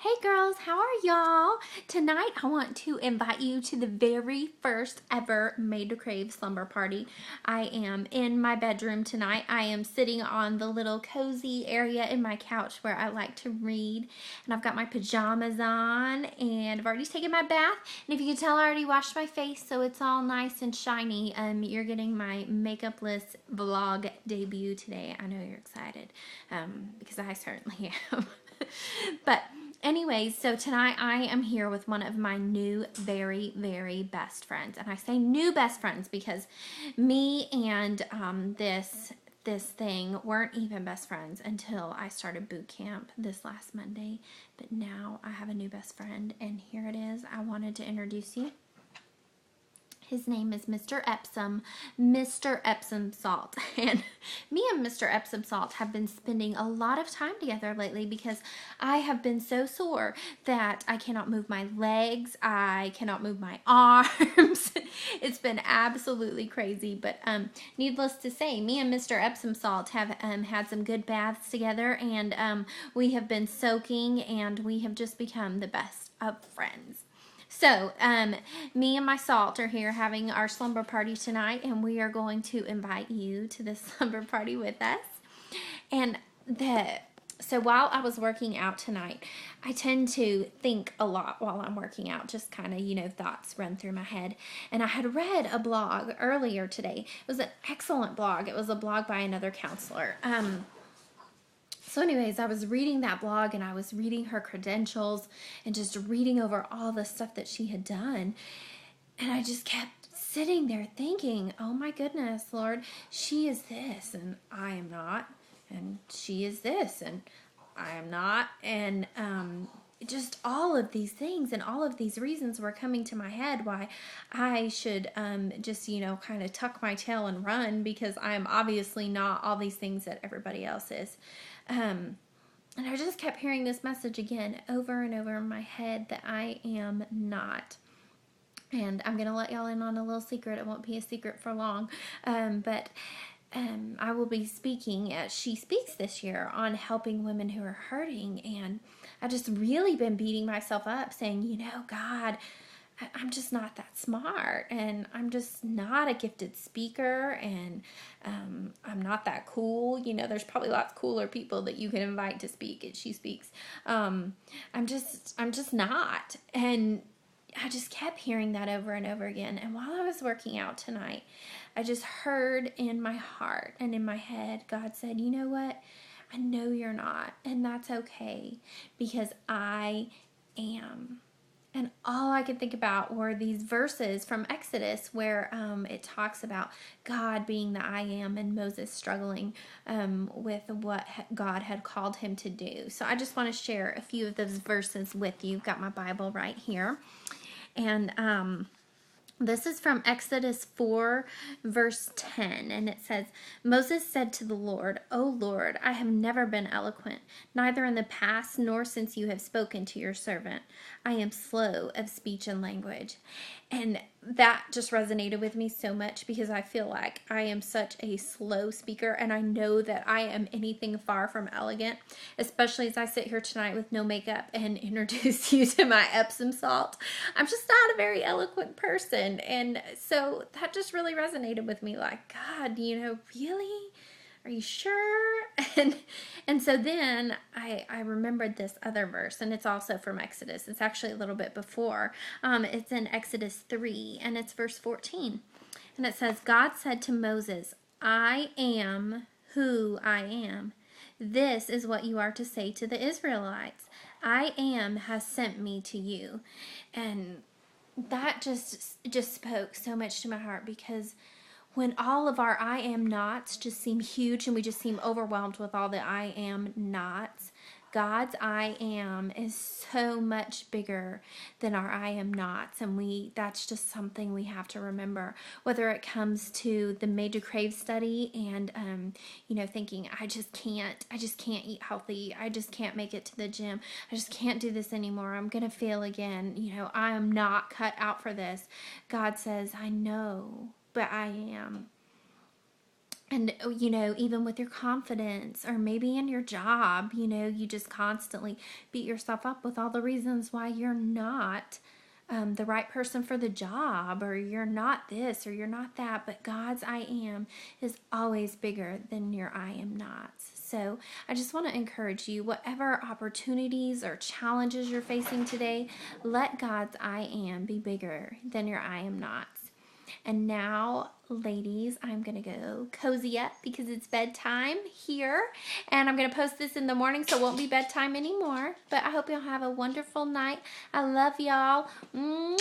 Hey girls, how are y'all? Tonight I want to invite you to the very first ever Made to Crave slumber party. I am in my bedroom tonight. I am sitting on the little cozy area in my couch where I like to read. And I've got my pajamas on and I've already taken my bath. And if you can tell, I already washed my face so it's all nice and shiny. You're getting my makeupless vlog debut today. I know you're excited because I certainly am. But anyways, so tonight I am here with one of my new very, very best friends. And I say new best friends because me and this thing weren't even best friends until I started boot camp this last Monday. But now I have a new best friend, and here it is. I wanted to introduce you. His name is Mr. Epsom Salt. And me and Mr. Epsom Salt have been spending a lot of time together lately because I have been so sore that I cannot move my legs. I cannot move my arms. It's been absolutely crazy. But needless to say, me and Mr. Epsom Salt have had some good baths together, and we have been soaking, and we have just become the best of friends. So, me and my salt are here having our slumber party tonight, and we are going to invite you to this slumber party with us. And so while I was working out tonight, I tend to think a lot while I'm working out, just kind of, thoughts run through my head. And I had read a blog earlier today. It was an excellent blog. It was a blog by another counselor. So anyways, I was reading that blog, and I was reading her credentials and just reading over all the stuff that she had done. And I just kept sitting there thinking, oh my goodness, Lord, she is this and I am not. And she is this and I am not. And just all of these things and all of these reasons were coming to my head why I should just, kind of tuck my tail and run, because I am obviously not all these things that everybody else is. And I just kept hearing this message again over and over in my head that I am not. And I'm going to let y'all in on a little secret. It won't be a secret for long. But I will be speaking as She Speaks this year on helping women who are hurting. And I've just really been beating myself up saying, God, I'm just not that smart, and I'm just not a gifted speaker, and I'm not that cool. There's probably lots cooler people that you can invite to speak at She Speaks. I'm just not. And I just kept hearing that over and over again. And while I was working out tonight, I just heard in my heart and in my head, God said, you know what? I know you're not, and that's okay, because I am. And all I could think about were these verses from Exodus where it talks about God being the I am and Moses struggling with what God had called him to do. So I just want to share a few of those verses with you. Got my Bible right here. And this is from Exodus 4, verse 10, and it says, Moses said to the Lord, O Lord, I have never been eloquent, neither in the past nor since you have spoken to your servant. I am slow of speech and language. And that just resonated with me so much, because I feel like I am such a slow speaker, and I know that I am anything far from elegant, especially as I sit here tonight with no makeup and introduce you to my Epsom salt. I'm just not a very eloquent person, and so that just really resonated with me, like, God, really? Are you sure? And so then I remembered this other verse, and it's also from Exodus. It's actually a little bit before. It's in Exodus 3, and it's verse 14. And it says, God said to Moses, I am who I am. This is what you are to say to the Israelites. I am has sent me to you. And that just spoke so much to my heart, because when all of our I am nots just seem huge and we just seem overwhelmed with all the I am nots, God's I am is so much bigger than our I am nots, and that's just something we have to remember, whether it comes to the Made to Crave study and thinking I just can't eat healthy, I just can't make it to the gym, I just can't do this anymore, I'm gonna fail again, I am not cut out for this. God says, I know, but I am. And, you know, even with your confidence or maybe in your job, you know, you just constantly beat yourself up with all the reasons why you're not the right person for the job, or you're not this or you're not that. But God's I am is always bigger than your I am not. So I just want to encourage you, whatever opportunities or challenges you're facing today, let God's I am be bigger than your I am not. And now, ladies, I'm going to go cozy up because it's bedtime here. And I'm going to post this in the morning, so it won't be bedtime anymore. But I hope y'all have a wonderful night. I love y'all. Mwah!